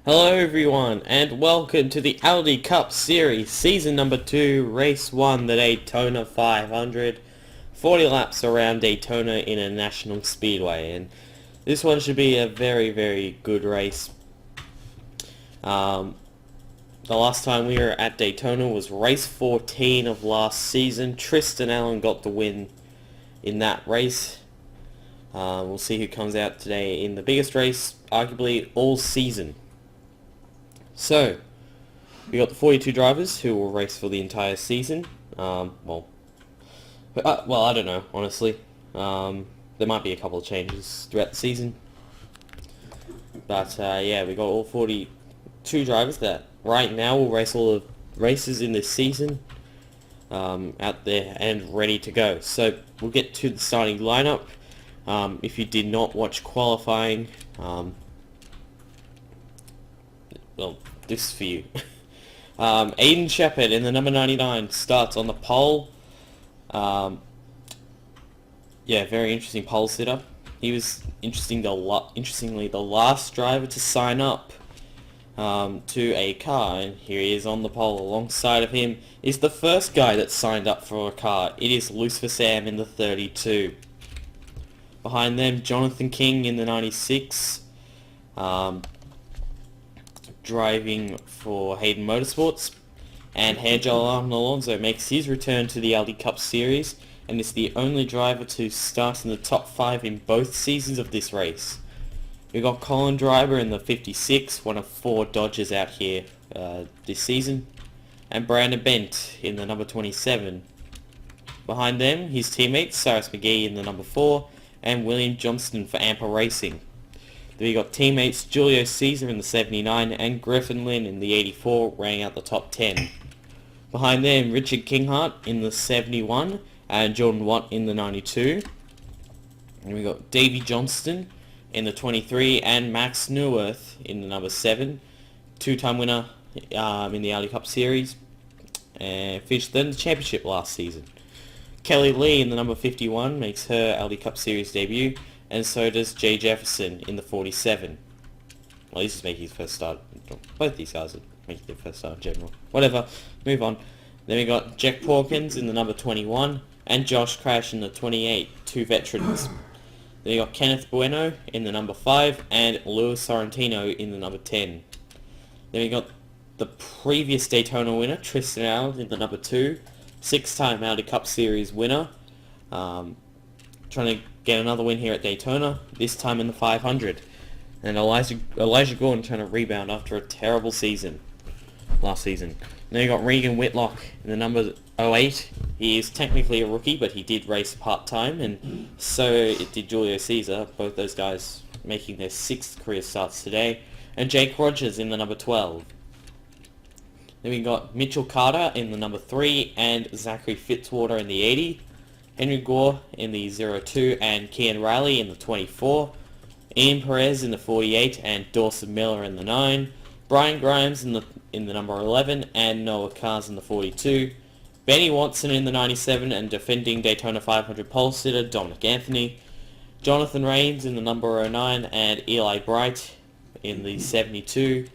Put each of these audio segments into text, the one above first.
Hello everyone, and welcome to the Aldi Cup Series, Season number 2, Race 1, the Daytona 500. 40 laps around Daytona in a national speedway, and this one should be a very, very good race. The last time we were at Daytona was race 14 of last season. Tristan Allen got the win in that race. We'll see who comes out today in the biggest race, arguably all season. So, we got the 42 drivers who will race for the entire season. Well, I don't know, honestly. There might be a couple of changes throughout the season. But, yeah, we got all 42 drivers that right now will race all the races in this season out there and ready to go. So, we'll get to the starting lineup. If you did not watch qualifying, well, this is for you. Aiden Shepard in the number 99 starts on the pole. Yeah, very interesting pole sitter. He was interestingly the last driver to sign up to a car, and here he is on the pole. Alongside of him is the first guy that signed up for a car. It is Lucifer Sam in the 32. Behind them, Jonathan King in the 96. Driving for Hayden Motorsports, and Angel Alonso makes his return to the Aldi Cup Series and is the only driver to start in the top 5 in both seasons of this race. We got Colin Driver in the 56, one of 4 Dodgers out here this season, and Brandon Bent in the number 27. Behind them, his teammates Cyrus McGee in the number 4 and William Johnston for Amper Racing. Then we got teammates Julio Caesar in the 79 and Griffin Lynn in the 84, rounding out the top 10. Behind them, Richard Kinghart in the 71 and Jordan Watt in the 92. And we got Davey Johnston in the 23 and Max Neuwirth in the number 7, two-time winner in the Aldi Cup Series, and finished then the championship last season. Kelly Lee in the number 51 makes her Aldi Cup Series debut, and so does Jay Jefferson in the 47. Well, he's just making his first start. Both these guys are making their first start in general. Whatever, move on. Then we got Jack Porkins in the number 21 and Josh Crash in the 28, 2 veterans. Then we got Kenneth Bueno in the number 5 and Luis Sorrentino in the number 10. Then we got the previous Daytona winner, Tristan Allen in the number 2, 6-time Aldi Cup Series winner. Trying to get another win here at Daytona, this time in the 500. And Elijah Gordon trying to rebound after a terrible season last season. Then you got Regan Whitlock in the number 08. He is technically a rookie, but he did race part-time, and so did Julio Caesar, both those guys making their 6th career starts today. And Jake Rogers in the number 12. Then we got Mitchell Carter in the number 3 and Zachary Fitzwater in the 80. Henry Gore in the 02 and Kian Riley in the 24. Ian Perez in the 48 and Dawson Miller in the 9. Brian Grimes in the number 11 and Noah Kars in the 42. Benny Watson in the 97 and defending Daytona 500 pole sitter Dominic Anthony. Jonathan Rains in the number 09 and Eli Bright in the 72.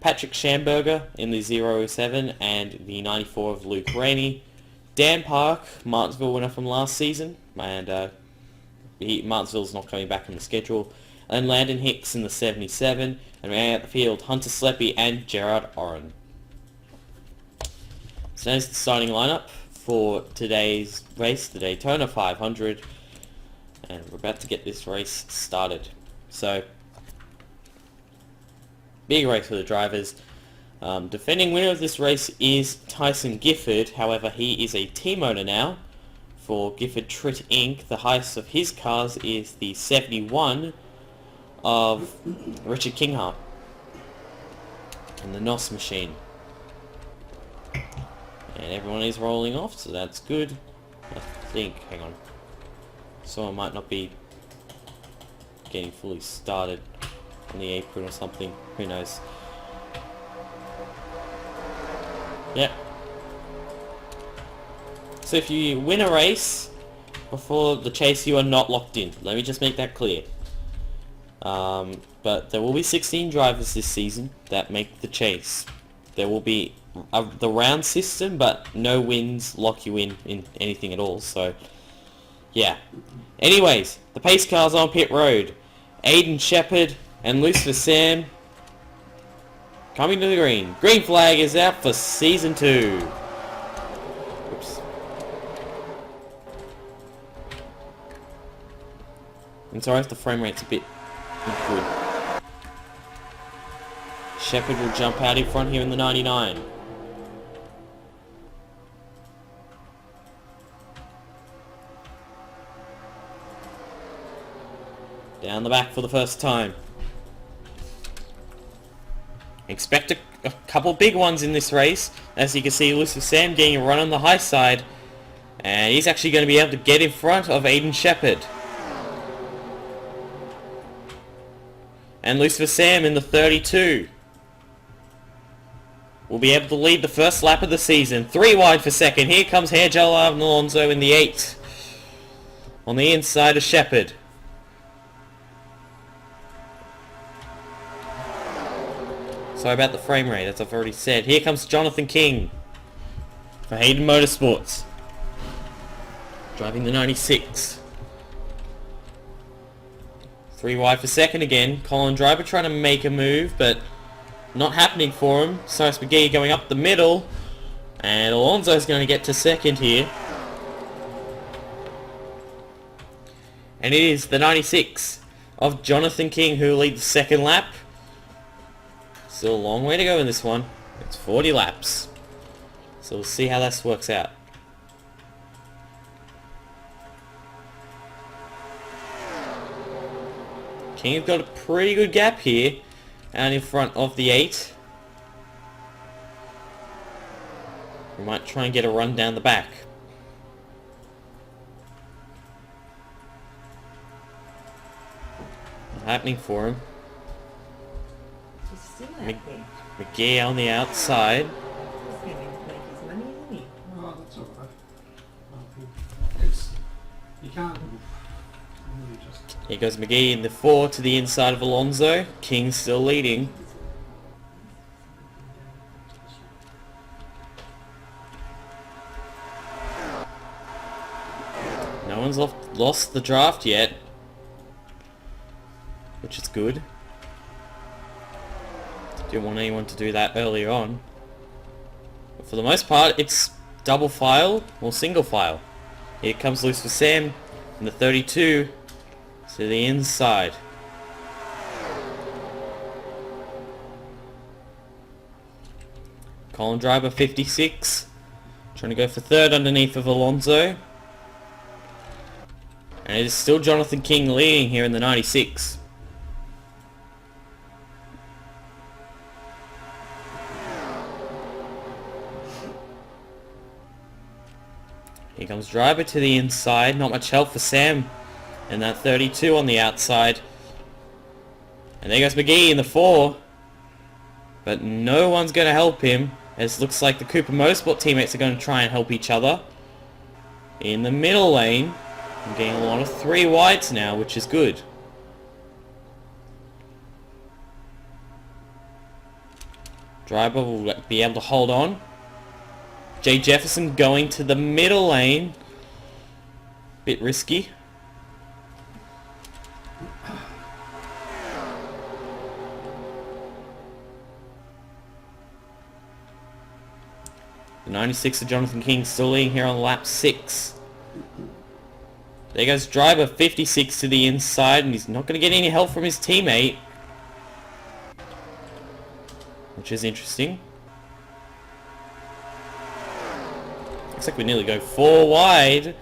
Patrick Schamberger in the 007 and the 94 of Luke Rainey. Dan Park, Martinsville winner from last season, and Martinsville's not coming back in the schedule. and Landon Hicks in the 77, and rounding out the field, Hunter Sleppy and Gerard Oren. So there's the starting lineup for today's race, the Daytona 500, and we're about to get this race started. So, big race for the drivers. Defending winner of this race is Tyson Gifford. However, he is a team owner now for Gifford Tritt Inc. The highest of his cars is the 71 of Richard Kinghart and the NOS machine. And everyone is rolling off, so that's good. I think, hang on, someone might not be getting fully started on the apron or something, who knows. Yep. So if you win a race before the chase, you are not locked in. Let me just make that clear. But there will be 16 drivers this season that make the chase. There will be the round system, but no wins lock you in anything at all. So, yeah. Anyways, the pace cars on pit road. Aiden Shepherd and Lucifer Sam coming to the green. Green flag is out for Season 2. Oops. I'm sorry if the frame rate's a bit not good. Shepherd will jump out in front here in the 99. Down the back for the first time. Expect a couple big ones in this race. As you can see, Lucifer Sam getting a run on the high side. And he's actually going to be able to get in front of Aiden Shepherd. And Lucifer Sam in the 32 will be able to lead the first lap of the season. 3 wide for second. Here comes Hairgel Alonso in the 8. On the inside of Shepherd. Sorry about the frame rate, as I've already said. Here comes Jonathan King for Hayden Motorsports, driving the 96. 3 wide for second again. Colin Driver trying to make a move, but not happening for him. Cyrus McGee going up the middle, and Alonso's going to get to second here. And it is the 96 of Jonathan King who will lead the second lap. Still a long way to go in this one. It's 40 laps. So we'll see how this works out. King's got a pretty good gap here. Out in front of the 8. We might try and get a run down the back. Not happening for him. McGee on the outside. Oh, that's alright. You can't really just... Here goes McGee in the 4 to the inside of Alonso. King still leading. No one's lost the draft yet, which is good. Didn't want anyone to do that earlier on. But for the most part, it's double file or single file. Here comes Lucifer Sam in the 32 to the inside. Colin Driver 56 trying to go for third underneath of Alonso. And it is still Jonathan King leading here in the 96. Here comes Driver to the inside. Not much help for Sam. And that 32 on the outside. And there goes McGee in the 4. But no one's going to help him. As it looks like the Cooper Motorsport teammates are going to try and help each other. In the middle lane. I'm getting a lot of 3 wides now, which is good. Driver will be able to hold on. Jay Jefferson going to the middle lane. Bit risky. The 96 of Jonathan King still leading here on lap 6. There goes driver 56 to the inside, and he's not going to get any help from his teammate, which is interesting. Looks like we nearly go 4 wide.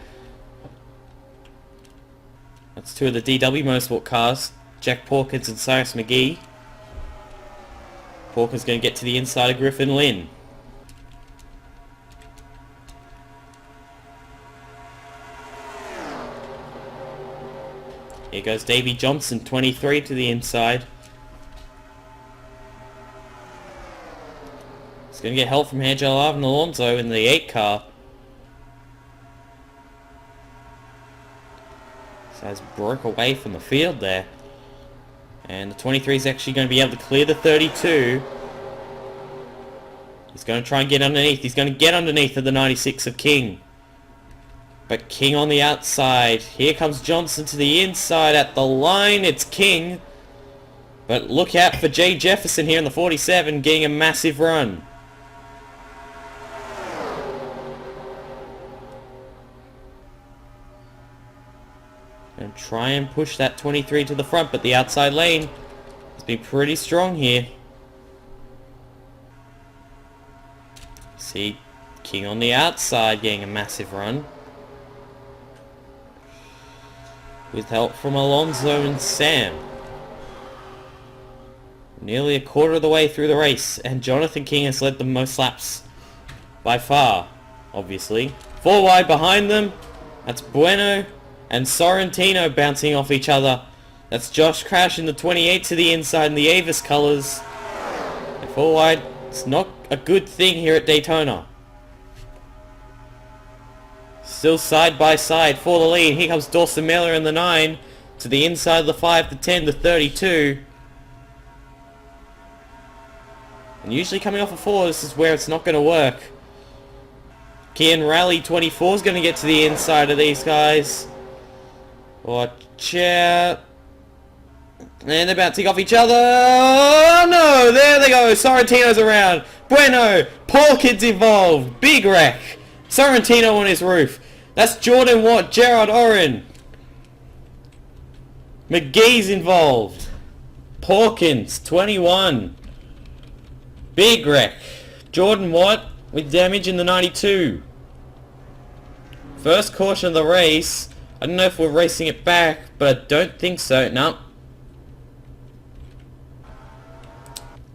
That's 2 of the DW Motorsport cars, Jack Porkins and Cyrus McGee. Porkins going to get to the inside of Griffin Lynn. Here goes Davey Johnson, 23 to the inside. He's going to get help from Angelo and Alonso in the 8 car. So he's broke away from the field there. And the 23 is actually going to be able to clear the 32. He's going to try and get underneath. He's going to get underneath of the 96 of King. But King on the outside. Here comes Johnson to the inside at the line. It's King. But look out for Jay Jefferson here in the 47 getting a massive run. And try and push that 23 to the front, but the outside lane has been pretty strong here. See King on the outside getting a massive run. With help from Alonso and Sam. Nearly a quarter of the way through the race, and Jonathan King has led the most laps by far, obviously. 4 wide behind them. That's Bueno and Sorrentino bouncing off each other. That's Josh Crash in the 28 to the inside in the Avis colours. And 4 wide, it's not a good thing here at Daytona. Still side by side for the lead. Here comes Dawson Miller in the 9 to the inside of the 5, the 10, the 32. And usually coming off a 4, this is where it's not going to work. Kian Rally 24 is going to get to the inside of these guys. Watch out. And they're bouncing off each other. Oh no, there they go. Sorrentino's around. Bueno, Porkins involved. Big wreck. Sorrentino on his roof. That's Jordan Watt, Gerard Oren. McGee's involved. Porkins, 21. Big wreck. Jordan Watt with damage in the 92. First caution of the race. I don't know if we're racing it back, but I don't think so. No.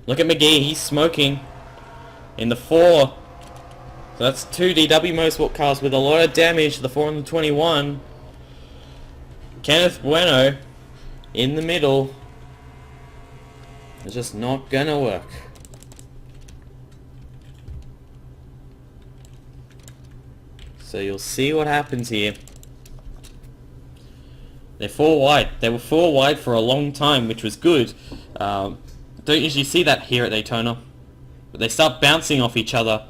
Look at McGee, he's smoking in the 4. So that's 2 DW Motorsport cars with a lot of damage, the 4 and the 21. Kenneth Bueno in the middle. It's just not gonna work. So you'll see what happens here. They're 4 wide. They were 4 wide for a long time, which was good. Don't usually see that here at Daytona. But they start bouncing off each other.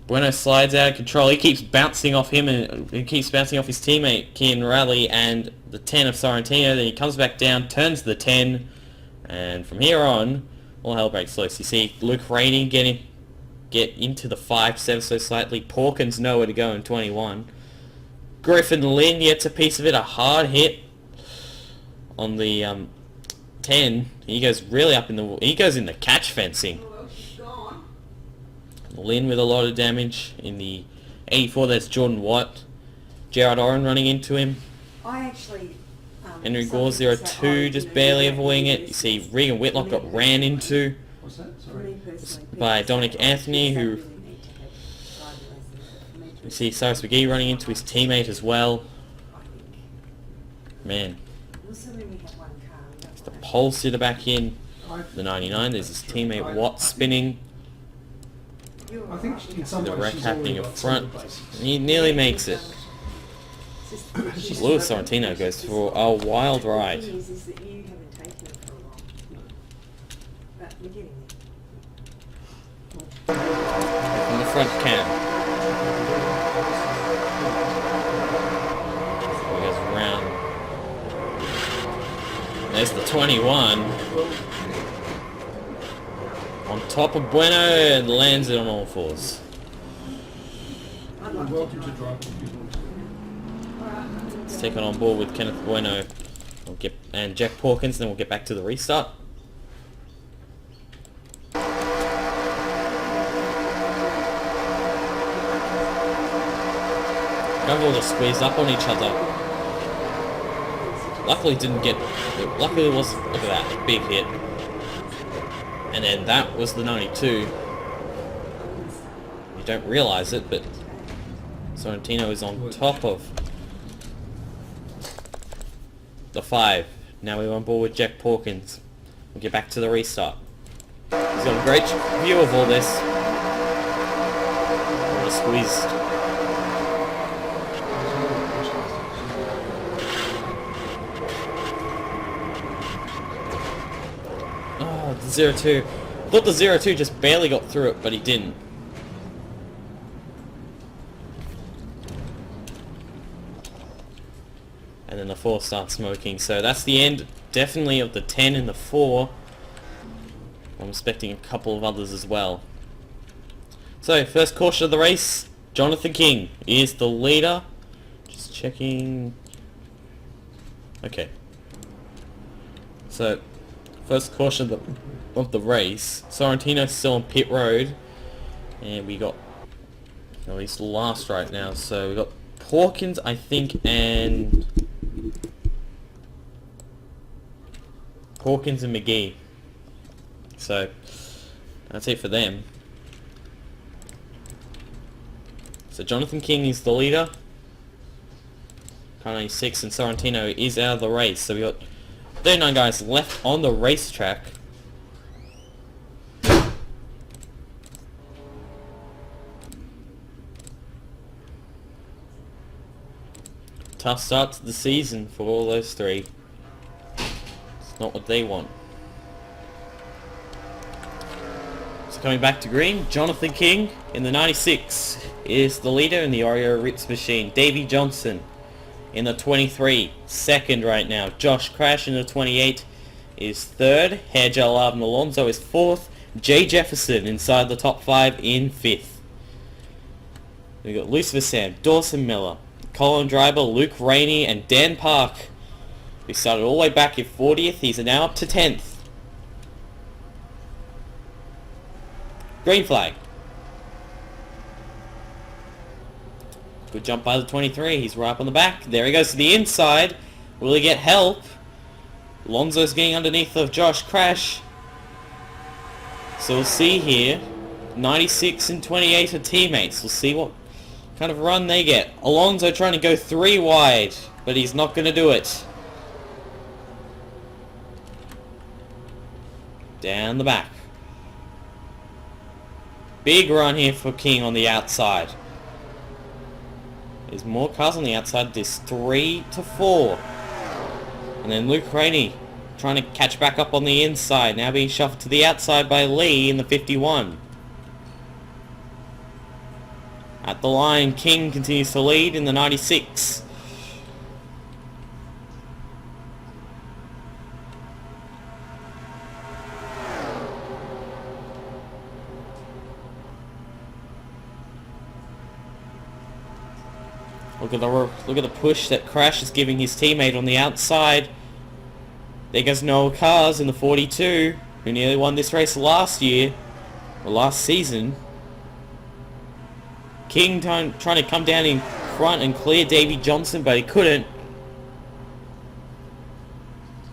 Bueno slides out of control. He keeps bouncing off him, and he keeps bouncing off his teammate, Kian Rally, and the 10 of Sorrentino. Then he comes back down, turns the 10, and from here on, all hell breaks loose. You see Luke Rainey get into the 5, ever so slightly. Porkins nowhere to go in 21. Griffin Lynn gets a piece of it, a hard hit on the 10. He goes really up in the... He goes in the catch fencing. Lynn with a lot of damage in the 84. There's Jordan Watt. Gerard Oren running into him. I actually... Henry Gore 02 just barely avoiding it. You see Regan Whitlock got ran into What's that? Sorry. by Dominic Anthony, who... You see Cyrus McGee running into his teammate as well. Man. The pole sitter back in. The 99. There's his teammate Watt spinning. I think in some The ways wreck she's happening already in got front. some bases. He nearly makes it. Louis Sorrentino goes for a wild ride. The thing is that you haven't taken it for a while. But we're getting there. From the front cam. So he goes around. There's the 21. On top of Bueno and lands it on all fours. I'd You're like welcome to to drive if you want to. Let's take it on board with Kenneth Bueno. And Jack Pawkins, then we'll get back to the restart. They've all just squeezed up on each other. Luckily didn't get... Luckily it was... Look at that, a big hit. And then that was the 92. You don't realise it, but Sorrentino is on top of the 5. Now we're on board with Jack Pawkins. We'll get back to the restart. He's got a great view of all this. What a squeeze. Oh, the 0-2. I thought the 0-2 just barely got through it, but he didn't. And then the 4 starts smoking. So that's the end, definitely, of the 10 and the 4. I'm expecting a couple of others as well. So, first caution of the race, Jonathan King is the leader. Just checking. Okay. So, first caution of the race. Sorrentino's still on pit road. And we got, at least last right now. So, we got Pawkins, I think, and... Pawkins and McGee. So, that's it for them. So Jonathan King is the leader. Car 96 and Sorrentino is out of the race. So we got 39 guys left on the racetrack. Tough start to the season for all those 3. It's not what they want. So coming back to green, Jonathan King in the 96 is the leader in the Oreo Rips machine. Davey Johnson in the 23, second right now. Josh Crash in the 28 is third. Hairgel Arvin Alonso is fourth. Jay Jefferson inside the top 5 in 5th. We've got Lucifer Sam, Dawson Miller, Colin Driver, Luke Rainey, and Dan Park. We started all the way back in 40th. He's now up to 10th. Green flag. Good jump by the 23. He's right up on the back. There he goes to the inside. Will he get help? Lonzo's getting underneath of Josh Crash. So we'll see here. 96 and 28 are teammates. We'll see what kind of run they get. Alonso trying to go 3 wide, but he's not going to do it. Down the back. Big run here for King on the outside. There's more cars on the outside. There's 3 to 4. And then Luke Rainey trying to catch back up on the inside. Now being shuffled to the outside by Lee in the 51. At the line, King continues to lead in the 96. Look at the push that Crash is giving his teammate on the outside. There goes Noah Cars in the 42, who nearly won this race last year, or last season. King trying to come down in front and clear Davey Johnson, but he couldn't.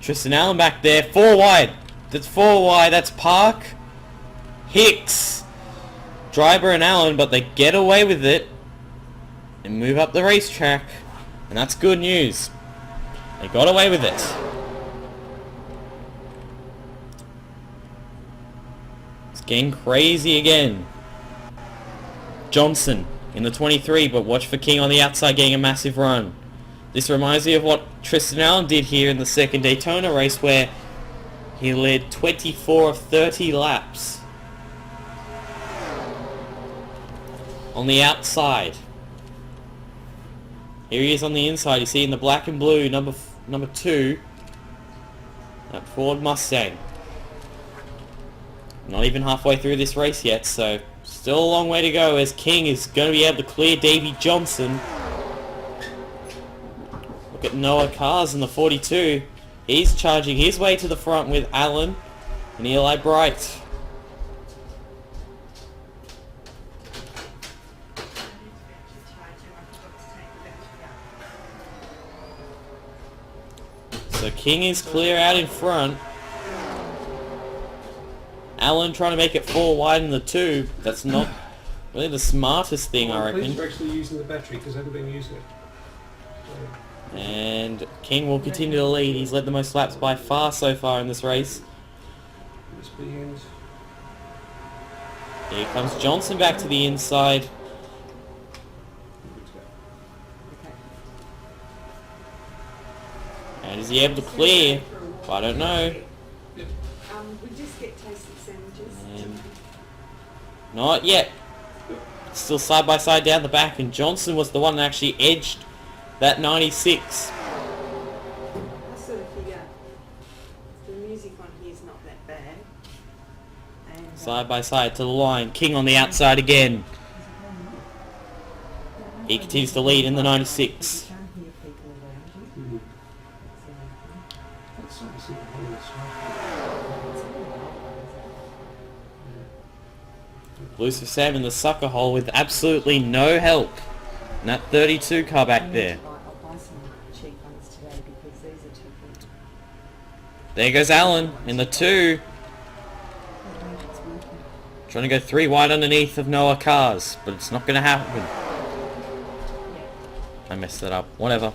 Tristan Allen back there, 4 wide. That's 4 wide. That's Park, Hicks, Driver and Allen, but they get away with it and move up the racetrack, and that's good news. They got away with it. It's getting crazy again. Johnson in the 23, but watch for King on the outside getting a massive run. This reminds me of what Tristan Allen did here in the second Daytona race, where he led 24 of 30 laps on the outside. Here he is on the inside. You see in the black and blue, number 2, that Ford Mustang. Not even halfway through this race yet, so still a long way to go as King is going to be able to clear Davy Johnson. Look at Noah Cars in the 42. He's charging his way to the front with Allen and Eli Bright. So King is clear out in front. Allen trying to make it 4 wide in the 2. That's not really the smartest thing, I reckon. Police are actually using the battery because they haven't been using it. So, And King will continue to lead. He's led the most laps by far so far in this race. this begins. Here comes Johnson back to the inside. Okay. And is he able to clear? I don't know. We just get toasted sandwiches. And not yet. Still side by side down the back, and Johnson was the one that actually edged that 96. I sort of figure the music on here is not that bad. And, Side by side to the line. King on the outside again. He continues to lead in the 96. you can't hear people around you. That's obviously the whole of the stuff. Lucifer Sam in the sucker hole with absolutely no help. And that 32 car back there. I'll buy some cheap ones today because these are too good. There goes Allen in the 2. Trying to go 3 wide underneath of Noah Cars, but it's not going to happen. I messed that up. Whatever.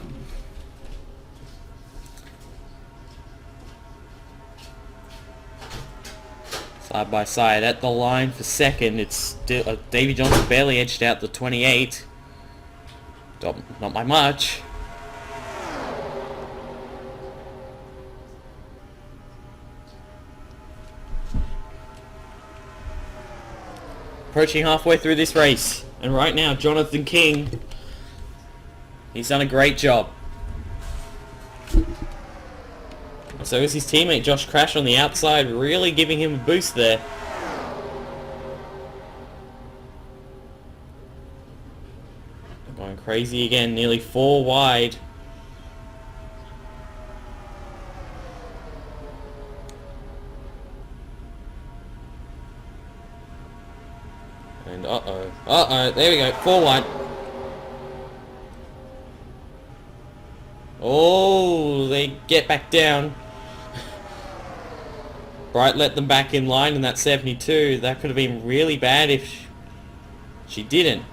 Side by side at the line for second. It's still Davy Johnson barely edged out the 28. Not by much. Approaching halfway through this race, and right now Jonathan King, he's done a great job. So is his teammate Josh Crash on the outside, really giving him a boost there. Going crazy again, nearly 4 wide. And there we go, 4 wide. Oh, they get back down. Bright let them back in line in that 72. That could have been really bad if she didn't.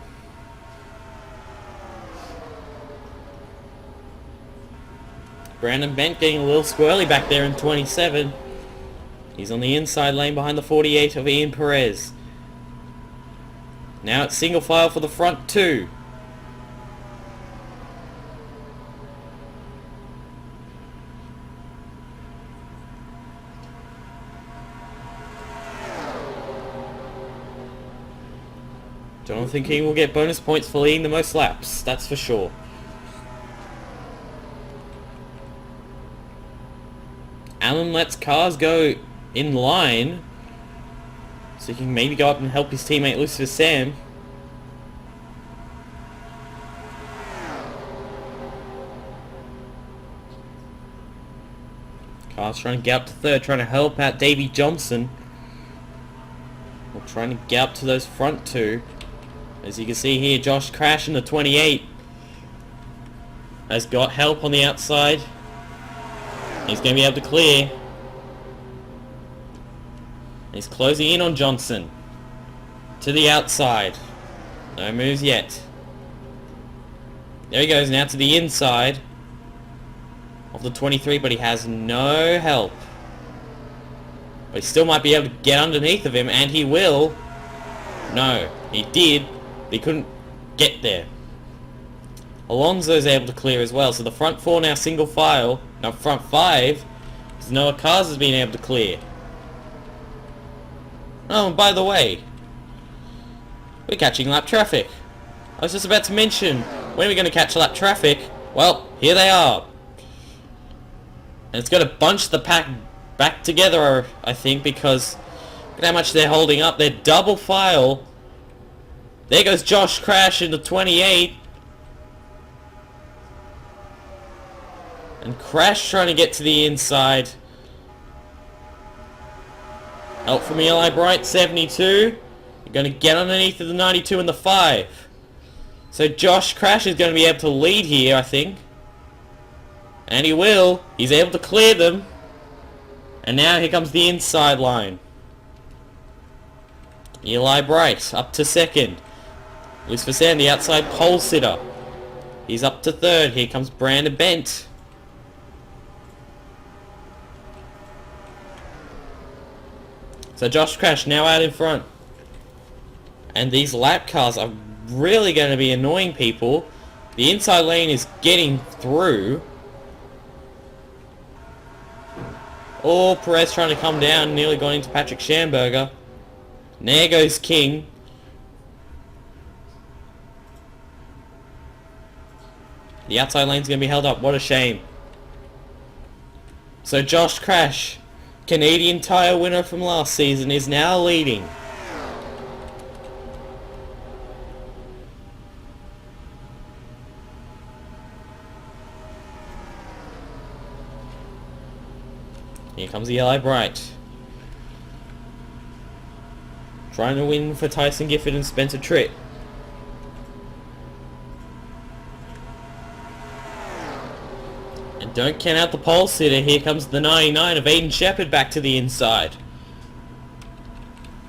Brandon Bent getting a little squirrely back there in 27. He's on the inside lane behind the 48 of Ian Perez. Now it's single file for the front 2. Jonathan King will get bonus points for leading the most laps, that's for sure. Allen lets Cars go in line, so he can maybe go up and help his teammate Lucifer Sam. Cars trying to get up to third, trying to help out Davy Johnson. Or trying to get up to those front 2. As you can see here, Josh Crash in the 28 has got help on the outside. He's going to be able to clear. He's closing in on Johnson. To the outside. No moves yet. There he goes now to the inside of the 23, but he has no help. But he still might be able to get underneath of him, and he will. No, he did. But he couldn't get there. Alonso's able to clear as well, so the front 4 now single file. Now front 5, because Noah Cars has been able to clear. Oh, and by the way, we're catching lap traffic. I was just about to mention, when are we going to catch lap traffic? Well, here they are. And it's going to bunch the pack back together, I think, because at how much they're holding up. They're double file. There goes Josh Crash in the 28. And Crash trying to get to the inside. Help from Eli Bright, 72. You're going to get underneath of the 92 and the 5. So Josh Crash is going to be able to lead here, I think. And he will. He's able to clear them. And now here comes the inside line. Eli Bright up to second. Lucifer Sam, the outside pole sitter. He's up to third. Here comes Brandon Bent. So Josh Crash now out in front. And these lap cars are really going to be annoying people. The inside lane is getting through. Oh, Perez trying to come down, nearly got into Patrick Schamberger. And there goes King. The outside lane's going to be held up. What a shame. So Josh Crash, Canadian Tire winner from last season, is now leading. Here comes Eli Bright. Trying to win for Tyson Gifford and Spencer Tritt. And don't count out the pole sitter. Here comes the 99 of Aiden Shepard back to the inside.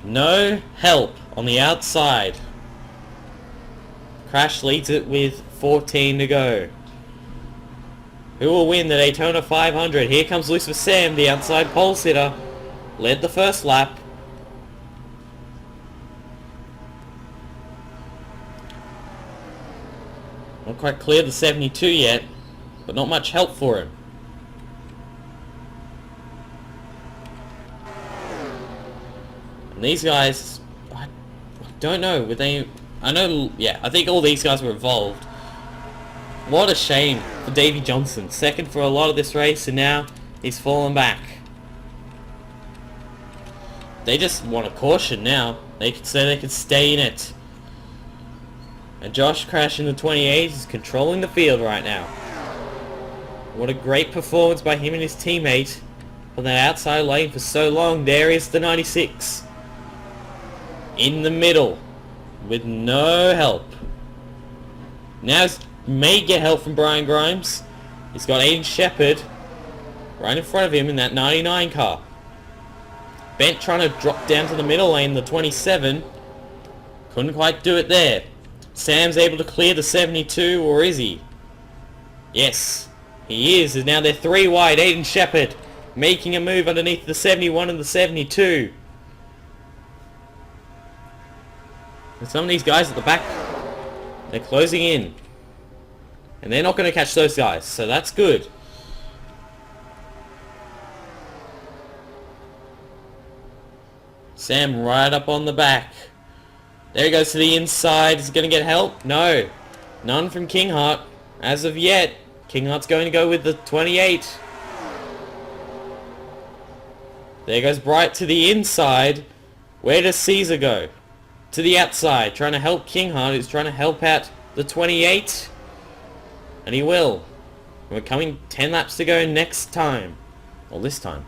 No help on the outside. Crash leads it with 14 to go. Who will win the Daytona 500? Here comes Lucifer Sam, the outside pole sitter. Led the first lap. Not quite cleared the 72 yet, but not much help for him. And these guys, I don't know, were they... I know, yeah, I think all these guys were involved. What a shame for Davey Johnson. Second for a lot of this race, and now he's fallen back. They just want a caution now. They could say they could stay in it. And Josh Crash in the 28 is controlling the field right now. What a great performance by him and his teammate on that outside lane for so long. There is the 96. In the middle. With no help. Now may get help from Brian Grimes. He's got Aiden Shepard right in front of him in that 99 car. Bent trying to drop down to the middle lane, the 27. Couldn't quite do it there. Sam's able to clear the 72, or is he? Yes, he is. And now they're 3 wide. Aiden Shepard making a move underneath the 71 and the 72. And some of these guys at the back, they're closing in. And they're not going to catch those guys, so that's good. Sam right up on the back. There he goes to the inside. Is he going to get help? No. None from Kinghart. As of yet, Kinghart's going to go with the 28. There goes Bright to the inside. Where does Caesar go? To the outside, trying to help Kinghart, who's trying to help out the 28. And he will. We're coming 10 laps to go next time. Or this time.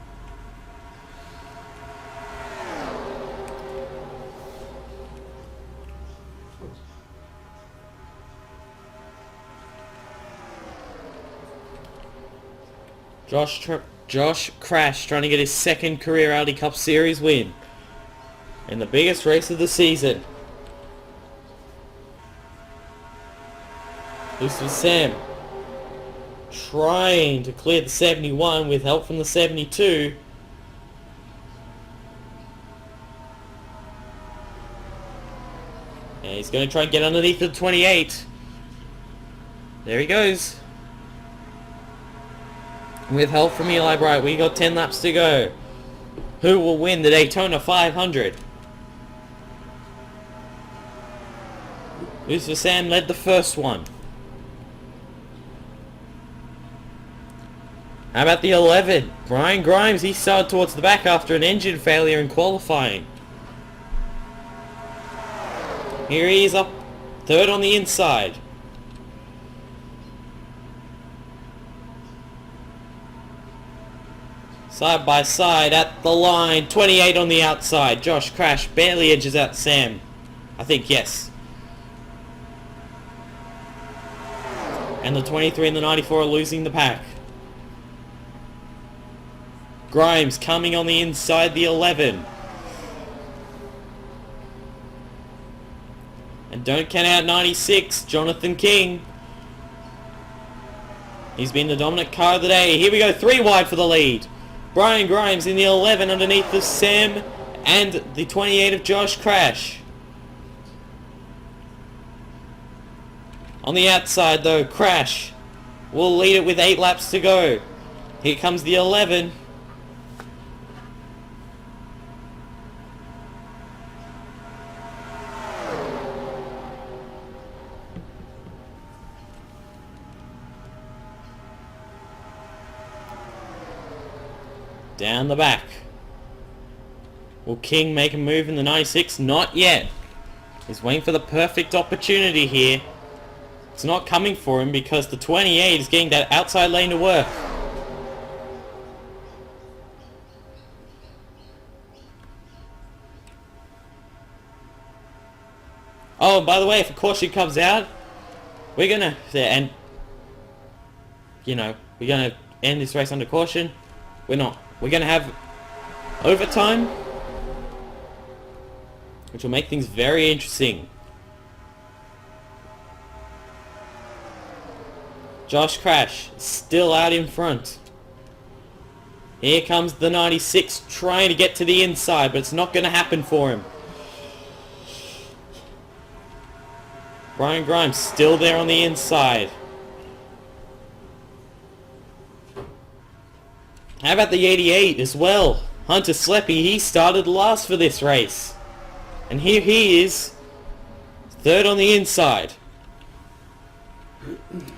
Josh Crash trying to get his second career Aldi Cup Series win. In the biggest race of the season. Lucifer Sam trying to clear the 71 with help from the 72. And he's going to try and get underneath the 28. There he goes. With help from Eli Bright, we got 10 laps to go. Who will win the Daytona 500? Lucifer Sam led the first one. How about the 11? Brian Grimes, he started towards the back after an engine failure in qualifying. Here he is up third on the inside. Side by side at the line. 28 on the outside. Josh Crash barely edges out Sam. I think, yes. And the 23 and the 94 are losing the pack. Grimes coming on the inside, the 11. And don't count out 96, Jonathan King. He's been the dominant car of the day. Here we go, 3 wide for the lead. Brian Grimes in the 11 underneath of Sam and the 28 of Josh Crash. On the outside though, Crash will lead it with 8 laps to go. Here comes the 11. Down the back. Will King make a move in the 96? Not yet. He's waiting for the perfect opportunity here. It's not coming for him because the 28 is getting that outside lane to work. Oh, and by the way, if a caution comes out, we're gonna end this race under caution. We're not. We're gonna have overtime, which will make things very interesting. Josh Crash still out in front. Here comes the 96 trying to get to the inside, but it's not going to happen for him. Brian Grimes still there on the inside. How about the 88 as well? Hunter Sleppy, he started last for this race. And here he is, third on the inside.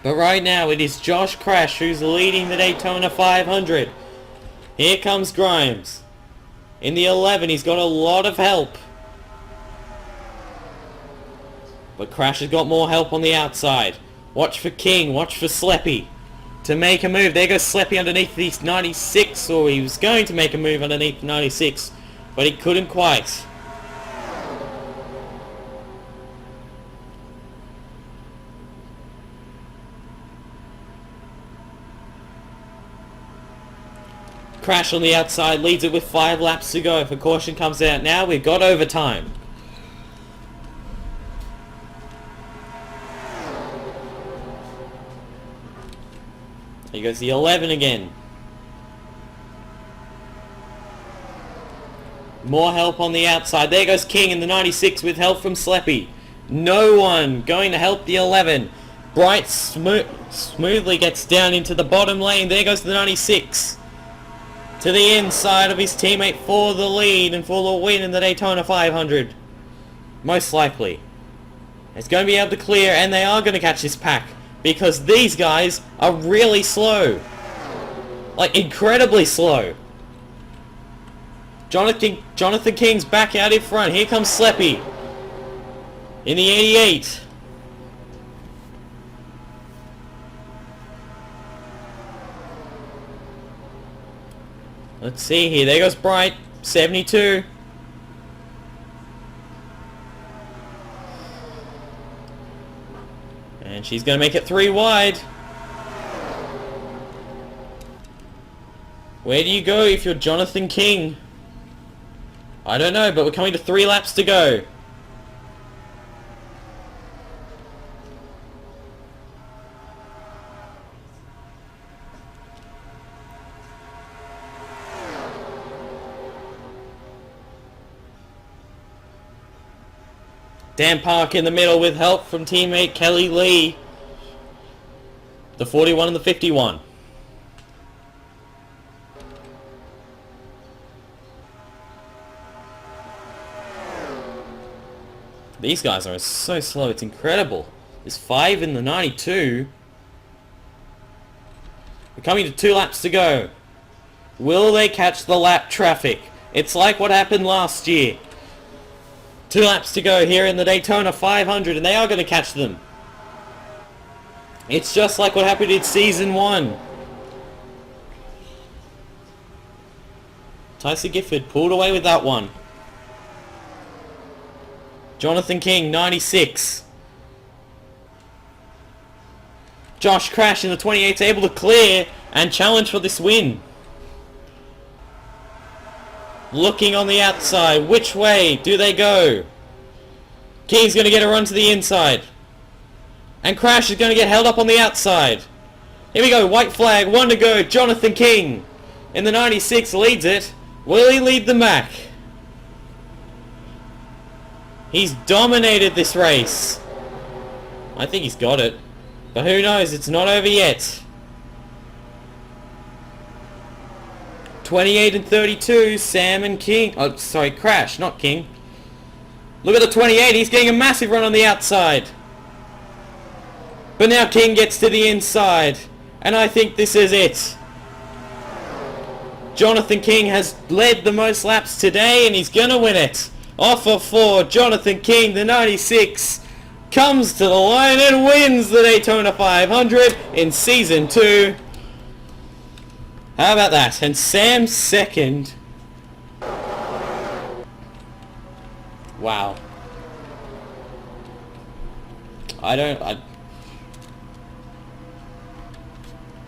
But right now it is Josh Crash who's leading the Daytona 500. Here comes Grimes. In the 11 he's got a lot of help. But Crash has got more help on the outside. Watch for King, watch for Sleppy to make a move. There goes Sleppy underneath the 96, or he was going to make a move underneath the 96, but he couldn't quite. Crash on the outside leads it with 5 laps to go. If a caution comes out now, we've got overtime. Here goes the 11 again. More help on the outside. There goes King in the 96 with help from Sleppy. No one going to help the 11. Bright smoothly gets down into the bottom lane. There goes the 96. To the inside of his teammate for the lead and for the win in the Daytona 500. Most likely. It's going to be able to clear, and they are going to catch this pack. Because these guys are really slow. Like, incredibly slow. Jonathan King's back out in front. Here comes Sleppy. In the 88. Let's see here. There goes Bright. 72. And she's going to make it 3 wide. Where do you go if you're Jonathan King? I don't know, but we're coming to 3 laps to go. Dan Park in the middle with help from teammate Kelly Lee. The 41 and the 51. These guys are so slow, it's incredible. There's 5 in the 92. We're coming to 2 laps to go. Will they catch the lap traffic? It's like what happened last year. 2 laps to go here in the Daytona 500, and they are going to catch them. It's just like what happened in Season 1. Tyson Gifford pulled away with that one. Jonathan King, 96. Josh Crash in the 28 able to clear and challenge for this win. Looking on the outside, which way do they go? King's going to get a run to the inside. And Crash is going to get held up on the outside. Here we go, white flag, 1 to go. Jonathan King in the 96 leads it. Will he lead them back? He's dominated this race. I think he's got it. But who knows, it's not over yet. 28 and 32, Sam and King. Oh, sorry, Crash, not King. Look at the 28, he's getting a massive run on the outside. But now King gets to the inside. And I think this is it. Jonathan King has led the most laps today and he's gonna win it. Off of 4, Jonathan King, the 96, comes to the line and wins the Daytona 500 in Season 2. How about that? And Sam second. Wow. I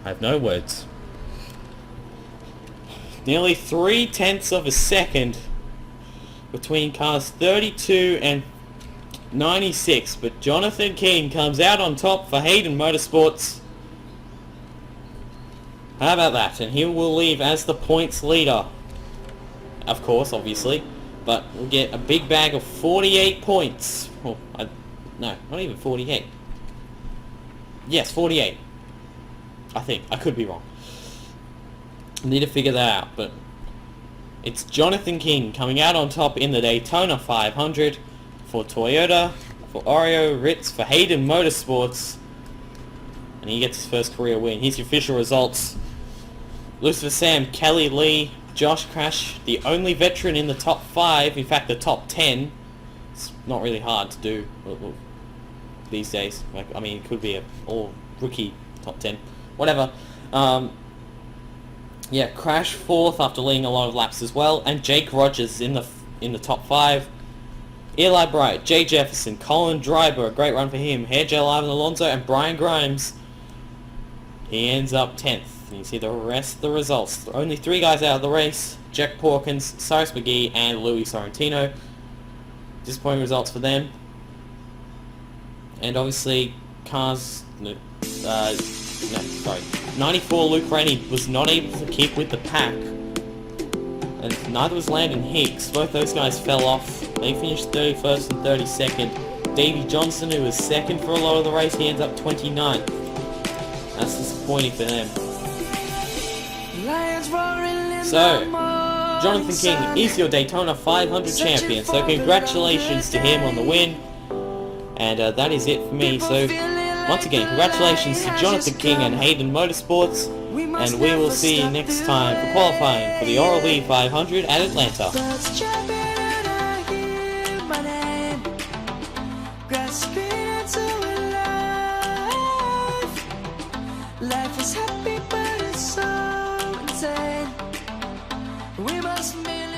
have no words. Nearly 3/10 of a second between cars 32 and 96, but Jonathan King comes out on top for Hayden Motorsports. How about that? And he will leave as the points leader. Of course, obviously, but we'll get a big bag of 48 points. Oh, no, not even 48. Yes, 48. I think. I could be wrong. Need to figure that out, but it's Jonathan King coming out on top in the Daytona 500 for Toyota, for Oreo, Ritz, for Hayden Motorsports, and he gets his first career win. Here's the official results. Lucifer Sam, Kelly Lee, Josh Crash, the only veteran in the top 5, in fact the top 10. It's not really hard to do these days. Like, I mean, it could be a all rookie top 10, whatever. Yeah, Crash 4th after leading a lot of laps as well, and Jake Rogers in the top 5. Eli Bright, Jay Jefferson, Colin Dryber, a great run for him. Hair Gel Ivan Alonso, and Brian Grimes. He ends up 10th. And you see the rest of the results. Only 3 guys out of the race: Jack Porkins, Cyrus McGee, and Louis Sorrentino. Disappointing results for them. And obviously, cars. 94 Luke Rainey was not able to keep with the pack, and neither was Landon Hicks. Both those guys fell off. They finished 31st and 32nd. Davey Johnson, who was second for a lot of the race, he ends up 29th. That's disappointing for them. So, Jonathan King is your Daytona 500 champion, so congratulations to him on the win. And that is it for me. So, once again, congratulations to Jonathan King and Hayden Motorsports, and we will see you next time for qualifying for the RLANZ 500 at Atlanta. Life is happy, but it's so insane. We must merely